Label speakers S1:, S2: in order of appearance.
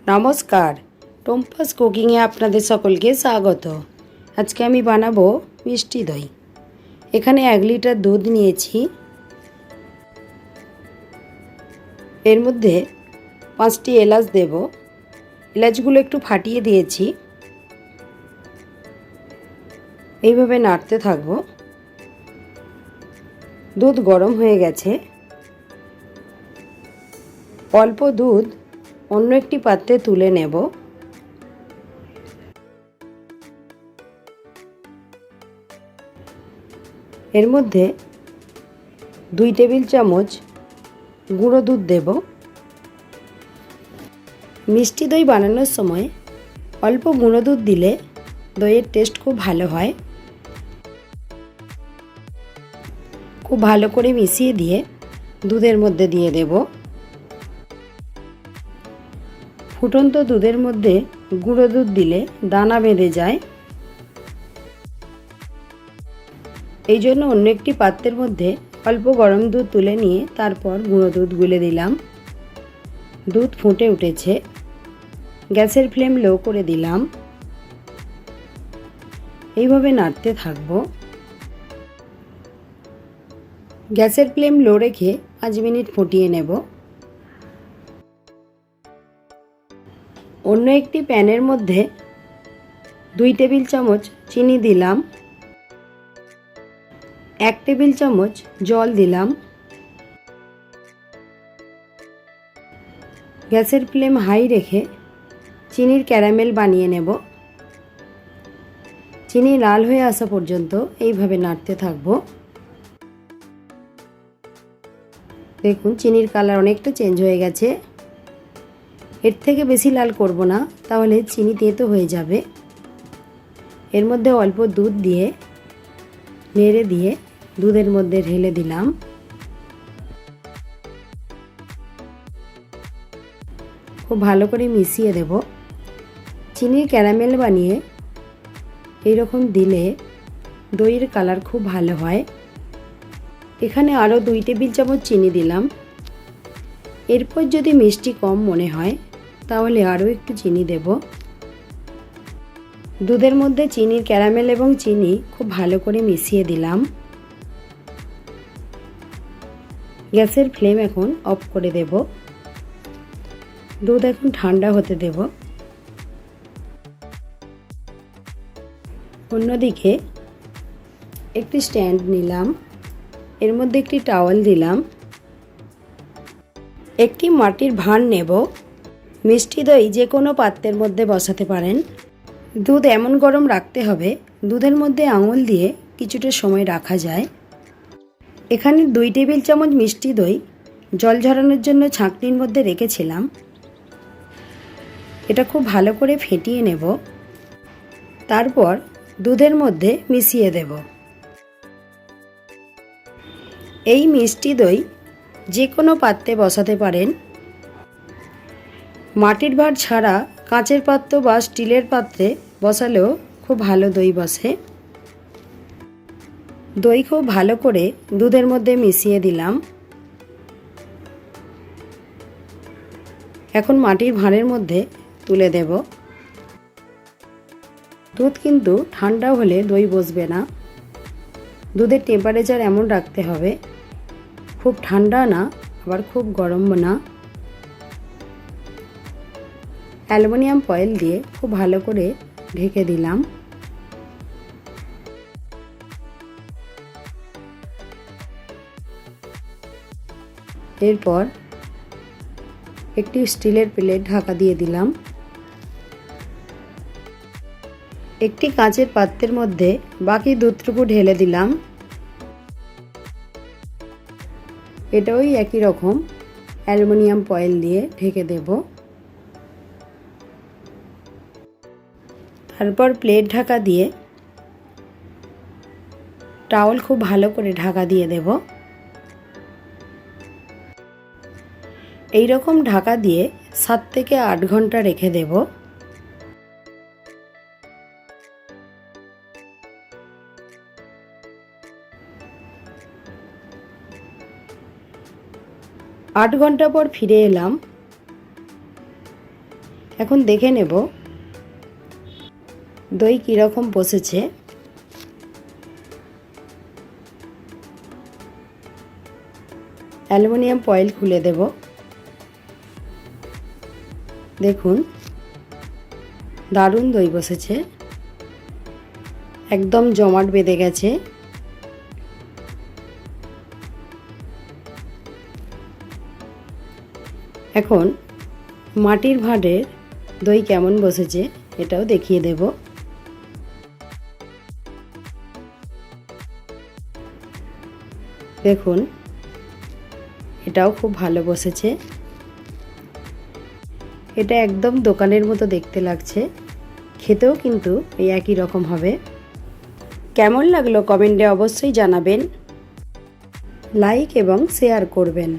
S1: নমস্কার, টম্পাস কুকিংয়ে আপনাদের সকলকে স্বাগত। আজকে আমি বানাবো মিষ্টি দই। এখানে 1 লিটার দুধ নিয়েছি। এর মধ্যে 5টি এলাচ দেব। এলাচগুলো একটু ফাটিয়ে দিয়েছি। এইভাবে নাড়তে থাকবো। দুধ গরম হয়ে গেছে। অল্প দুধ অন্য একটি পাত্রে তুলে নেব। এর মধ্যে 2 টেবিল চামচ গুঁড়ো দুধ দেব। মিষ্টি দই বানানোর সময় অল্প গুঁড়ো দুধ দিলে দইয়ের টেস্ট খুব ভালো হয়। খুব ভালো করে মিশিয়ে দিয়ে দুধের মধ্যে দিয়ে দেব। ফুটন্ত দুধের মধ্যে গুঁড়ো দুধ দিলে দানা বেঁধে যায়। এই জন্য অন্য একটি পাত্রের মধ্যে অল্প গরম দুধ তুলে নিয়ে তারপর গুঁড়ো দুধ গুলে দিলাম। দুধ ফুটে উঠেছে। গ্যাসের ফ্লেম লো করে দিলাম। এইভাবে নাড়তে থাকব। গ্যাসের ফ্লেম লো রেখে 5 মিনিট ফুটিয়ে নেব। অন্য একটি প্যানের মধ্যে 2 টেবিল চামচ চিনি দিলাম। 1 টেবিল চামচ জল দিলাম। গ্যাসের ফ্লেম হাই রেখে চিনির ক্যারামেল বানিয়ে নেব। চিনি লাল হয়ে আসা পর্যন্ত এইভাবে নাড়তে থাকব। দেখুন চিনির কালার অনেকটা চেঞ্জ হয়ে গেছে। এর থেকে বেশি লাল করব না, তাহলে চিনি তেতো হয়ে যাবে। এর মধ্যে অল্প দুধ দিয়ে নেড়ে দিয়ে দুধের মধ্যে ঢেলে দিলাম। খুব ভালো করে মিশিয়ে দেব। চিনির ক্যারামেল বানিয়ে এইরকম দিলে দইয়ের কালার খুব ভালো হয়। এখানে আরও 2 টেবিল চামচ চিনি দিলাম। এরপর যদি মিষ্টি কম মনে হয় তাহলে আরও একটু চিনি দেব। দুধের মধ্যে চিনির ক্যারামেল এবং চিনি খুব ভালো করে মিশিয়ে দিলাম। গ্যাসের ফ্লেম এখন অফ করে দেব। দুধ এখন ঠান্ডা হতে দেব। অন্যদিকে একটি স্ট্যান্ড নিলাম। এর মধ্যে একটি টাওয়াল দিলাম। একটি মাটির ভাঁড় নেব। মিষ্টি দই যে কোনো পাত্রের মধ্যে বসাতে পারেন। দুধ এমন গরম রাখতে হবে দুধের মধ্যে আঙুল দিয়ে কিছুটা সময় রাখা যায়। এখানে 2 টেবিল চামচ মিষ্টি দই জল ঝরানোর জন্য ছাঁকনির মধ্যে রেখেছিলাম। এটা খুব ভালো করে ফেটিয়ে নেব। তারপর দুধের মধ্যে মিশিয়ে দেব। এই মিষ্টি দই যে কোনো পাত্রে বসাতে পারেন। মাটির ভাঁড় ছাড়া কাঁচের পাত্র বা স্টিলের পাত্রে বসালেও খুব ভালো দই বসে। দই খুব ভালো করে দুধের মধ্যে মিশিয়ে দিলাম। এখন মাটির ভাঁড়ের মধ্যে তুলে দেব। দুধ কিন্তু ঠান্ডা হলে দই বসবে না। দুধের টেম্পারেচার এমন রাখতে হবে, খুব ঠান্ডা না আবার খুব গরম না। অ্যালুমিনিয়াম ফয়েল দিয়ে খুব ভালো করে ঢেকে দিলাম। এরপর একটি স্টিলের প্লেট ঢাকা দিয়ে দিলাম। একটি কাঁচের পাত্রের মধ্যে বাকি দুধটুকু ঢেলে দিলাম। এটাও একই রকম অ্যালুমিনিয়াম ফয়েল দিয়ে ঢেকে দেব। তারপর প্লেট ঢাকা দিয়ে টাওয়াল খুব ভালো করে ঢাকা দিয়ে দেব। এই রকম ঢাকা দিয়ে 7 থেকে 8 ঘন্টা রেখে দেব। 8 ঘন্টা পর ফিরে এলাম। এখন দেখে নেব দই কীরকম বসেছে। অ্যালুমিনিয়াম ফয়েল খুলে দেব। দেখুন দারুণ দই বসেছে, একদম জমাট বেঁধে গেছে। এখন মাটির ভাঁড়ের দই কেমন বসেছে এটাও দেখিয়ে দেব। দেখুন এটাও খুব ভালো বসেছে। এটা একদম দোকানের মতো দেখতে লাগছে, খেতেও কিন্তু এই একই রকম হবে। কেমন লাগলো কমেন্টে অবশ্যই জানাবেন, লাইক এবং শেয়ার করবেন।